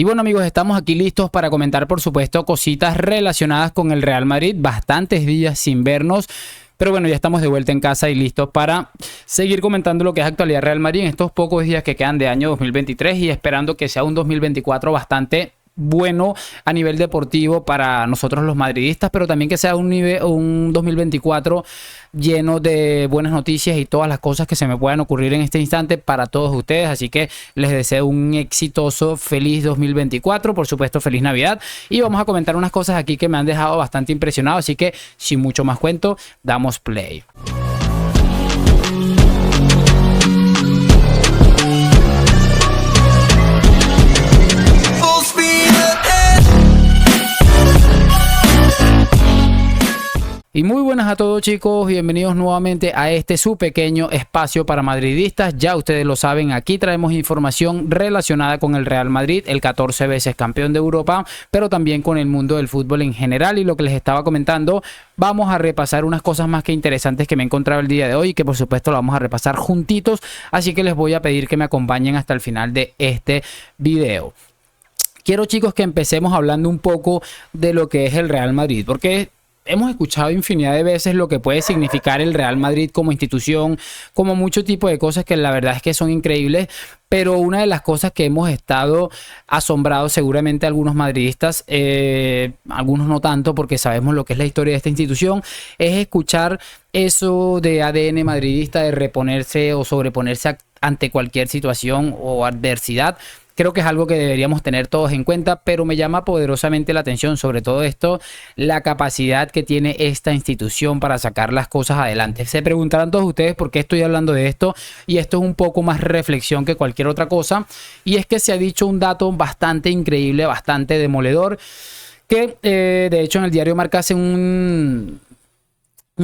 Y bueno, amigos, estamos aquí listos para comentar, por supuesto, cositas relacionadas con el Real Madrid. Bastantes días sin vernos, pero bueno, ya estamos de vuelta en casa y listos para seguir comentando lo que es actualidad Real Madrid en estos pocos días que quedan de año 2023 y esperando que sea un 2024 bastante bueno a nivel deportivo para nosotros los madridistas, pero también que sea un 2024 lleno de buenas noticias y todas las cosas que se me puedan ocurrir en este instante para todos ustedes. Así que les deseo un exitoso, feliz 2024, por supuesto feliz Navidad, y vamos a comentar unas cosas aquí que me han dejado bastante impresionado, así que sin mucho más cuento, damos play. Y muy buenas a todos, chicos, bienvenidos nuevamente a este su pequeño espacio para madridistas. Ya ustedes lo saben, aquí traemos información relacionada con el Real Madrid, el 14 veces campeón de Europa, pero también con el mundo del fútbol en general. Y lo que les estaba comentando, vamos a repasar unas cosas más que interesantes que me he encontrado el día de hoy y que por supuesto lo vamos a repasar juntitos, así que les voy a pedir que me acompañen hasta el final de este video. Quiero, chicos, que empecemos hablando un poco de lo que es el Real Madrid, porque hemos escuchado infinidad de veces lo que puede significar el Real Madrid como institución, como mucho tipo de cosas que la verdad es que son increíbles, pero una de las cosas que hemos estado asombrados seguramente algunos madridistas, algunos no tanto porque sabemos lo que es la historia de esta institución, es escuchar eso de ADN madridista, de reponerse o sobreponerse ante cualquier situación o adversidad. Creo que es algo que deberíamos tener todos en cuenta, pero me llama poderosamente la atención, sobre todo esto, la capacidad que tiene esta institución para sacar las cosas adelante. Se preguntarán todos ustedes por qué estoy hablando de esto, y esto es un poco más reflexión que cualquier otra cosa, y es que se ha dicho un dato bastante increíble, bastante demoledor, que de hecho en el diario Marca hace un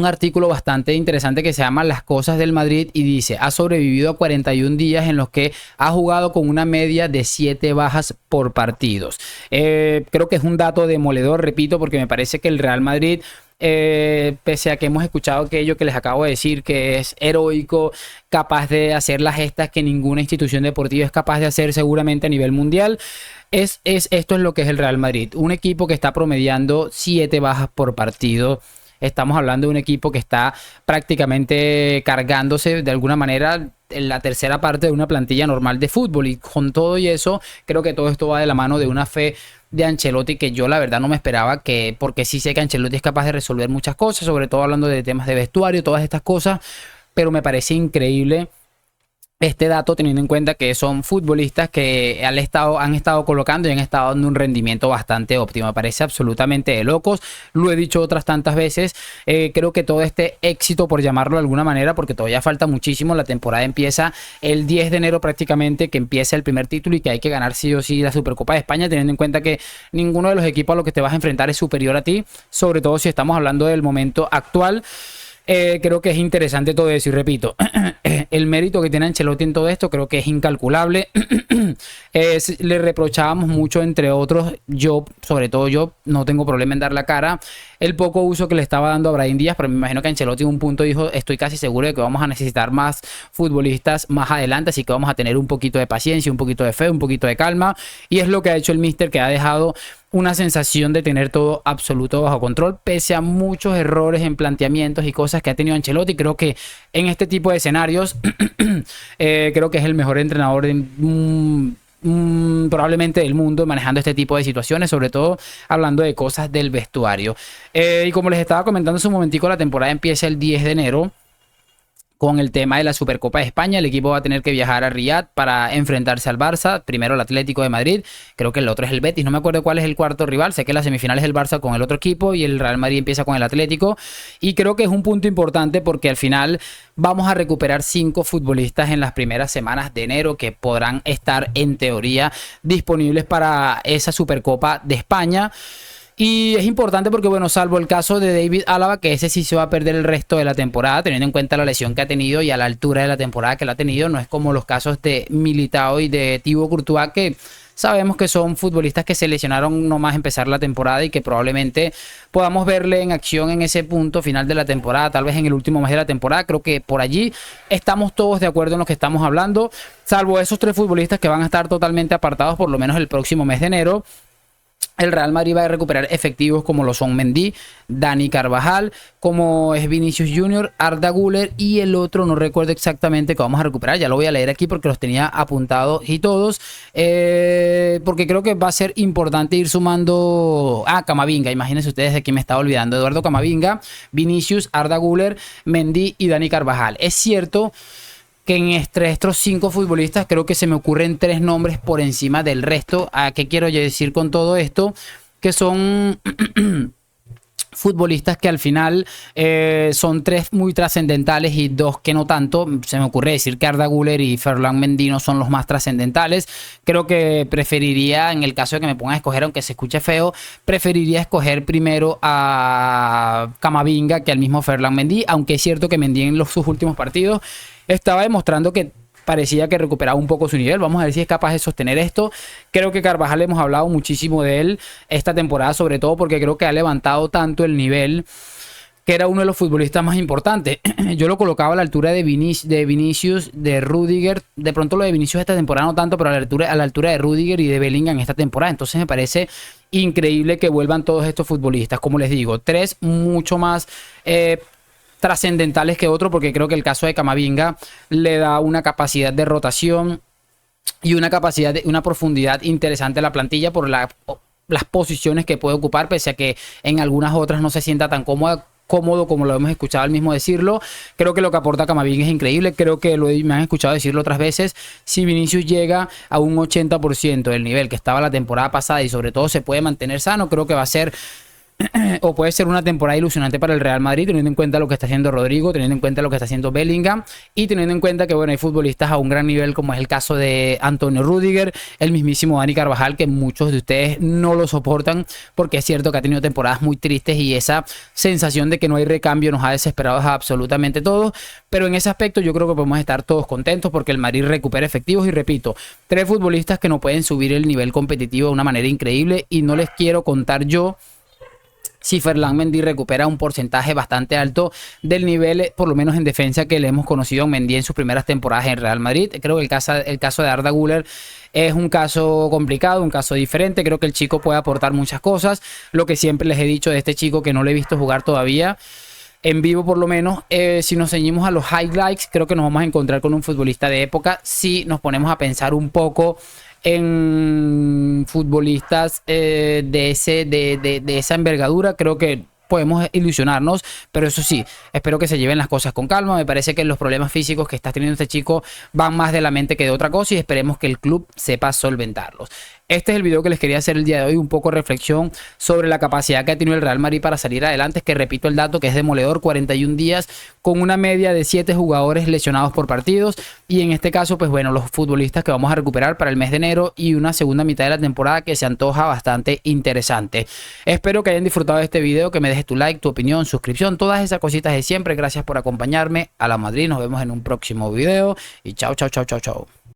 artículo bastante interesante que se llama Las cosas del Madrid y dice: ha sobrevivido a 41 días en los que ha jugado con una media de 7 bajas por partidos. Creo que es un dato demoledor, repito, porque me parece que el Real Madrid, pese a que hemos escuchado aquello que les acabo de decir, que es heroico, capaz de hacer las gestas que ninguna institución deportiva es capaz de hacer seguramente a nivel mundial, esto es lo que es el Real Madrid, un equipo que está promediando 7 bajas por partido. Estamos hablando de un equipo que está prácticamente cargándose de alguna manera en la tercera parte de una plantilla normal de fútbol, y con todo y eso creo que todo esto va de la mano de una fe de Ancelotti que yo la verdad no me esperaba, porque sí sé que Ancelotti es capaz de resolver muchas cosas, sobre todo hablando de temas de vestuario, todas estas cosas, pero me parece increíble este dato teniendo en cuenta que son futbolistas que han estado colocando y han estado dando un rendimiento bastante óptimo. Me parece absolutamente de locos, lo he dicho otras tantas veces. Creo que todo este éxito, por llamarlo de alguna manera, porque todavía falta muchísimo, la temporada empieza el 10 de enero prácticamente, que empieza el primer título y que hay que ganar sí o sí la Supercopa de España, teniendo en cuenta que ninguno de los equipos a los que te vas a enfrentar es superior a ti, sobre todo si estamos hablando del momento actual. Creo que es interesante todo eso y repito, el mérito que tiene Ancelotti en todo esto creo que es incalculable. Le reprochábamos mucho, entre otros, sobre todo yo, no tengo problema en dar la cara, el poco uso que le estaba dando a Brahim Díaz, pero me imagino que Ancelotti en un punto dijo: estoy casi seguro de que vamos a necesitar más futbolistas más adelante, así que vamos a tener un poquito de paciencia, un poquito de fe, un poquito de calma, y es lo que ha hecho el míster, que ha dejado una sensación de tener todo absoluto bajo control, pese a muchos errores en planteamientos y cosas que ha tenido Ancelotti. Creo que en este tipo de escenarios creo que es el mejor entrenador probablemente del mundo manejando este tipo de situaciones, sobre todo hablando de cosas del vestuario. Y como les estaba comentando hace un momentico, la temporada empieza el 10 de enero con el tema de la Supercopa de España. El equipo va a tener que viajar a Riyadh para enfrentarse al Barça. Primero el Atlético de Madrid, creo que el otro es el Betis, no me acuerdo cuál es el cuarto rival. Sé que la semifinal es el Barça con el otro equipo y el Real Madrid empieza con el Atlético, y creo que es un punto importante porque al final vamos a recuperar 5 futbolistas en las primeras semanas de enero que podrán estar en teoría disponibles para esa Supercopa de España. Y es importante porque, bueno, salvo el caso de David Álava, que ese sí se va a perder el resto de la temporada, teniendo en cuenta la lesión que ha tenido y a la altura de la temporada que la ha tenido, no es como los casos de Militao y de Thibaut Courtois, que sabemos que son futbolistas que se lesionaron nomás empezar la temporada y que probablemente podamos verle en acción en ese punto final de la temporada, tal vez en el último mes de la temporada. Creo que por allí estamos todos de acuerdo en lo que estamos hablando, salvo esos 3 futbolistas que van a estar totalmente apartados por lo menos el próximo mes de enero. El Real Madrid va a recuperar efectivos como lo son Mendy, Dani Carvajal, como es Vinicius Junior, Arda Güler y el otro no recuerdo exactamente que vamos a recuperar. Ya lo voy a leer aquí porque los tenía apuntados y todos. Porque creo que va a ser importante ir sumando a Camavinga. Imagínense ustedes de quién me estaba olvidando. Eduardo Camavinga, Vinicius, Arda Güler, Mendy y Dani Carvajal. Es cierto que entre estos 5 futbolistas creo que se me ocurren 3 nombres por encima del resto. ¿A qué quiero yo decir con todo esto? Que son futbolistas que al final son 3 muy trascendentales y 2 que no tanto. Se me ocurre decir que Arda Güler y Ferland Mendy no son los más trascendentales. Creo que preferiría, en el caso de que me pongan a escoger, aunque se escuche feo, preferiría escoger primero a Camavinga que al mismo Ferland Mendy, aunque es cierto que Mendy en sus últimos partidos estaba demostrando que parecía que recuperaba un poco su nivel. Vamos a ver si es capaz de sostener esto. Creo que Carvajal hemos hablado muchísimo de él esta temporada, sobre todo porque creo que ha levantado tanto el nivel que era uno de los futbolistas más importantes. Yo lo colocaba a la altura de Vinicius, de Rudiger. De pronto lo de Vinicius esta temporada no tanto, pero a la altura de Rudiger y de Bellingham esta temporada. Entonces me parece increíble que vuelvan todos estos futbolistas. Como les digo, 3 mucho más trascendentales que otro, porque creo que el caso de Camavinga le da una capacidad de rotación y una capacidad una profundidad interesante a la plantilla por las posiciones que puede ocupar, pese a que en algunas otras no se sienta tan cómodo como lo hemos escuchado al mismo decirlo. Creo que lo que aporta Camavinga es increíble. Creo que me han escuchado decirlo otras veces. Si Vinicius llega a un 80% del nivel que estaba la temporada pasada y sobre todo se puede mantener sano, creo que va a ser o puede ser una temporada ilusionante para el Real Madrid, teniendo en cuenta lo que está haciendo Rodrigo, teniendo en cuenta lo que está haciendo Bellingham y teniendo en cuenta que bueno, hay futbolistas a un gran nivel como es el caso de Antonio Rudiger, el mismísimo Dani Carvajal, que muchos de ustedes no lo soportan porque es cierto que ha tenido temporadas muy tristes y esa sensación de que no hay recambio nos ha desesperado a absolutamente todos, pero en ese aspecto yo creo que podemos estar todos contentos porque el Madrid recupera efectivos y repito, 3 futbolistas que no pueden subir el nivel competitivo de una manera increíble y no les quiero contar yo si Ferland Mendy recupera un porcentaje bastante alto del nivel, por lo menos en defensa, que le hemos conocido a Mendy en sus primeras temporadas en Real Madrid. Creo que el caso de Arda Güler es un caso complicado, un caso diferente. Creo que el chico puede aportar muchas cosas. Lo que siempre les he dicho de este chico, que no le he visto jugar todavía en vivo por lo menos, si nos ceñimos a los highlights, creo que nos vamos a encontrar con un futbolista de época. Si nos ponemos a pensar un poco en futbolistas de esa envergadura, creo que podemos ilusionarnos, pero eso sí, espero que se lleven las cosas con calma. Me parece que los problemas físicos que está teniendo este chico van más de la mente que de otra cosa y esperemos que el club sepa solventarlos. Este es el video que les quería hacer el día de hoy, un poco de reflexión sobre la capacidad que ha tenido el Real Madrid para salir adelante. Es que repito el dato que es demoledor, 41 días con una media de 7 jugadores lesionados por partidos y en este caso pues bueno, los futbolistas que vamos a recuperar para el mes de enero y una segunda mitad de la temporada que se antoja bastante interesante. Espero que hayan disfrutado de este video, que me dejes tu like, tu opinión, suscripción, todas esas cositas de siempre. Gracias por acompañarme. A la Madrid, nos vemos en un próximo video y chao, chao, chao, chao, chao.